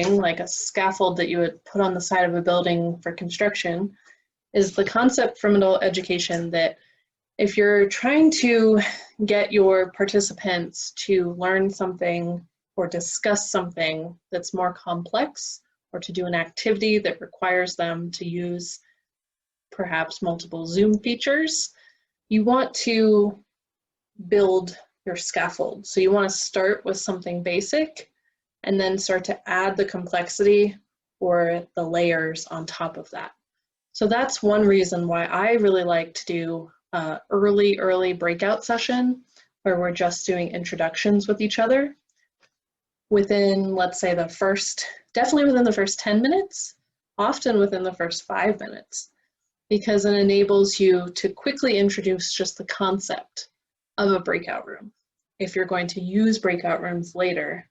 like a scaffold that you would put on the side of a building for construction, is the concept from adult education that if you're trying to get your participants to learn something or discuss something that's more complex, or to do an activity that requires them to use perhaps multiple Zoom features, you want to build your scaffold. So you want to start with something basic and then start to add the complexity or the layers on top of that. So that's one reason why I really like to do an early breakout session where we're just doing introductions with each other within, let's say, definitely within the first 10 minutes, often within the first 5 minutes, because it enables you to quickly introduce just the concept of a breakout room. If you're going to use breakout rooms later,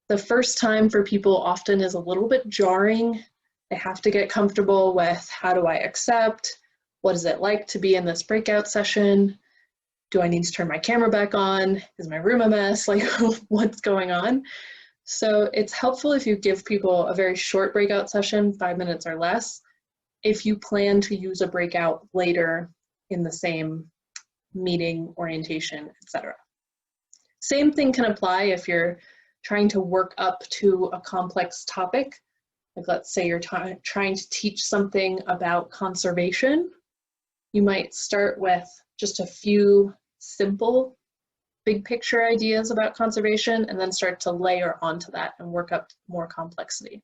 the first time for people often is a little bit jarring. They have to get comfortable with, how do I accept? What is it like to be in this breakout session? Do I need to turn my camera back on? Is my room a mess? Like, what's going on? So it's helpful if you give people a very short breakout session, 5 minutes or less, if you plan to use a breakout later in the same meeting, orientation, etc. Same thing can apply if you're trying to work up to a complex topic. Like, let's say you're trying to teach something about conservation. You might start with just a few simple big picture ideas about conservation and then start to layer onto that and work up more complexity.